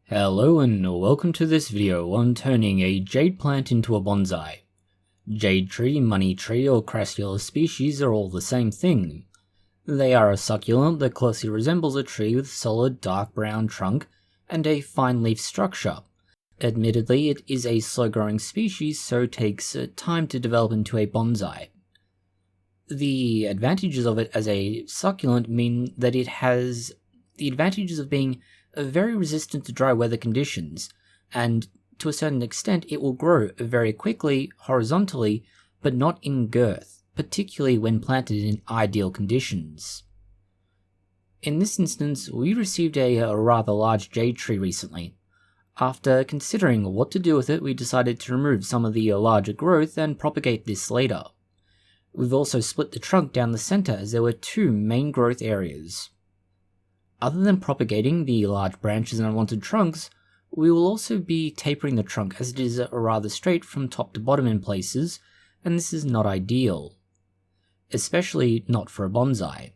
Hello and welcome to this video on turning a jade plant into a bonsai. Jade tree, money tree or crassula species are all the same thing. They are a succulent that closely resembles a tree with a solid dark brown trunk and a fine leaf structure. Admittedly, it is a slow growing species, so takes time to develop into a bonsai. The advantages of it as a succulent mean that it has the advantages of being very resistant to dry weather conditions, and to a certain extent it will grow very quickly horizontally, but not in girth, particularly when planted in ideal conditions. In this instance, we received a rather large jade tree recently. After considering what to do with it, we decided to remove some of the larger growth and propagate this later. We've also split the trunk down the center as there were two main growth areas. Other than propagating the large branches and unwanted trunks, we will also be tapering the trunk as it is rather straight from top to bottom in places, and this is not ideal, especially not for a bonsai.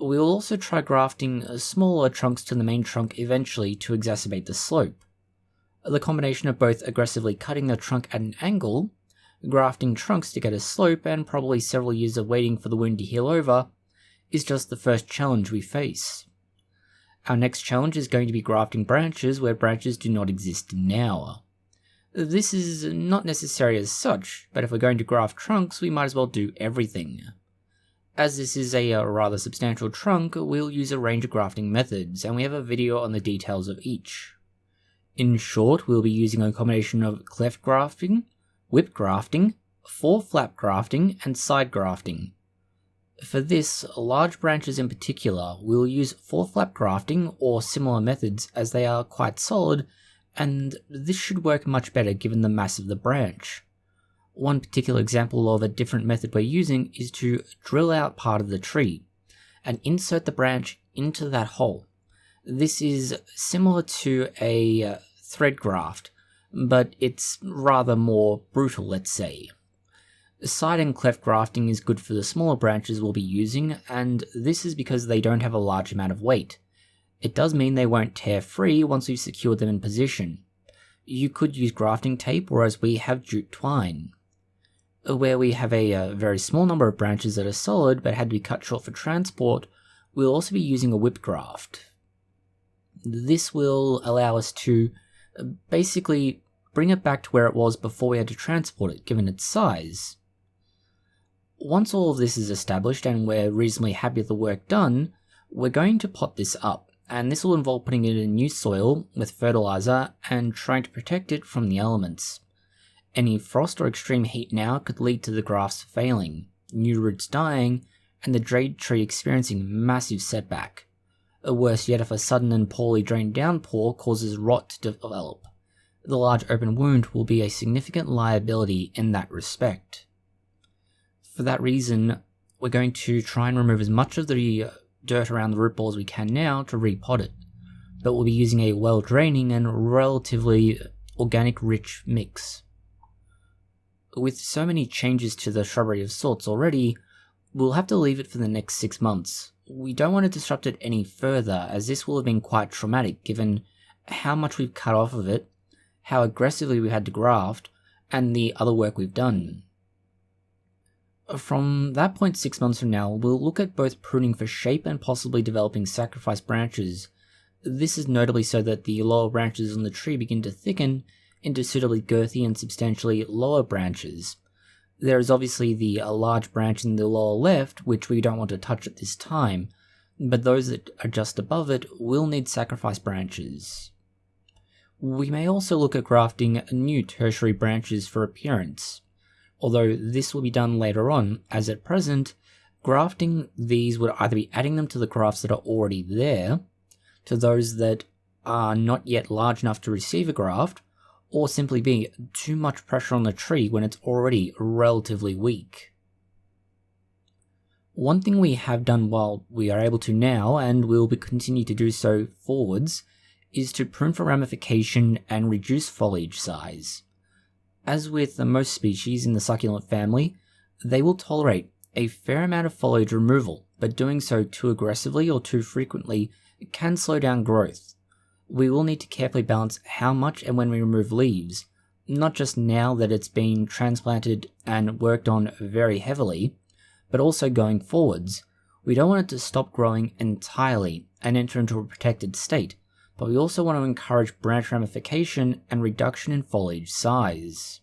We will also try grafting smaller trunks to the main trunk eventually to exacerbate the slope. The combination of both aggressively cutting the trunk at an angle, grafting trunks to get a slope, and probably several years of waiting for the wound to heal over, is just the first challenge we face. Our next challenge is going to be grafting branches where branches do not exist now. This is not necessary as such, but if we're going to graft trunks, we might as well do everything. As this is a rather substantial trunk, we'll use a range of grafting methods, and we have a video on the details of each. In short, we'll be using a combination of cleft grafting, whip grafting, four-flap grafting, and side grafting. For this, large branches in particular, we'll use four-flap grafting or similar methods as they are quite solid, and this should work much better given the mass of the branch. One particular example of a different method we're using is to drill out part of the tree and insert the branch into that hole. This is similar to a thread graft, but it's rather more brutal, let's say. Side and cleft grafting is good for the smaller branches we'll be using, and this is because they don't have a large amount of weight. It does mean they won't tear free once we've secured them in position. You could use grafting tape, or as we have jute twine. Where we have a very small number of branches that are solid but had to be cut short for transport, we'll also be using a whip graft. This will allow us to basically bring it back to where it was before we had to transport it, given its size. Once all of this is established and we're reasonably happy with the work done, we're going to pot this up, and this will involve putting it in new soil with fertilizer and trying to protect it from the elements. Any frost or extreme heat now could lead to the grafts failing, new roots dying, and the jade tree experiencing massive setback. Worse yet, if a sudden and poorly drained downpour causes rot to develop, the large open wound will be a significant liability in that respect. For that reason, we're going to try and remove as much of the dirt around the root ball as we can now to repot it, but we'll be using a well-draining and relatively organic-rich mix. With so many changes to the shrubbery of sorts already, we'll have to leave it for the next 6 months. We don't want to disrupt it any further, as this will have been quite traumatic given how much we've cut off of it, how aggressively we had to graft, and the other work we've done. From that point 6 months from now, we'll look at both pruning for shape and possibly developing sacrifice branches. This is notably so that the lower branches on the tree begin to thicken into suitably girthy and substantially lower branches. There is obviously the large branch in the lower left, which we don't want to touch at this time, but those that are just above it will need sacrifice branches. We may also look at grafting new tertiary branches for appearance, although this will be done later on, as at present, grafting these would either be adding them to the grafts that are already there, to those that are not yet large enough to receive a graft, or simply being too much pressure on the tree when it's already relatively weak. One thing we have done while we are able to now, and will continue to do so forwards, is to prune for ramification and reduce foliage size. As with most species in the succulent family, they will tolerate a fair amount of foliage removal, but doing so too aggressively or too frequently can slow down growth. we will need to carefully balance how much and when we remove leaves, not just now that it's been transplanted and worked on very heavily, but also going forwards. We don't want it to stop growing entirely and enter into a protected state, but we also want to encourage branch ramification and reduction in foliage size.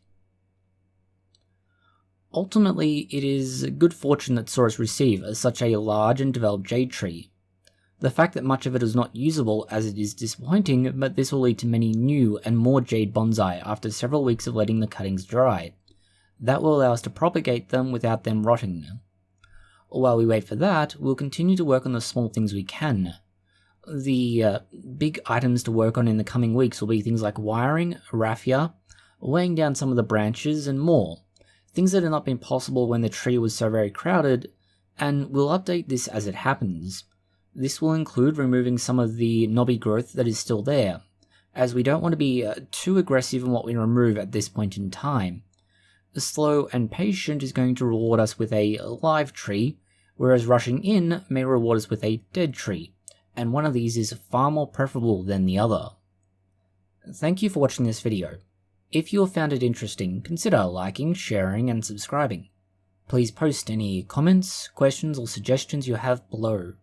Ultimately, it is good fortune that saw us receive such a large and developed jade tree. The fact that much of it is not usable as it is disappointing, but this will lead to many new and more jade bonsai after several weeks of letting the cuttings dry. That will allow us to propagate them without them rotting. While we wait for that, we'll continue to work on the small things we can. The big items to work on in the coming weeks will be things like wiring, raffia, weighing down some of the branches, and more. Things that had not been possible when the tree was so very crowded, and we'll update this as it happens. This will include removing some of the knobby growth that is still there, as we don't want to be too aggressive in what we remove at this point in time. The slow and patient is going to reward us with a live tree, whereas rushing in may reward us with a dead tree, and one of these is far more preferable than the other. Thank you for watching this video. If you have found it interesting, consider liking, sharing, and subscribing. Please post any comments, questions, or suggestions you have below.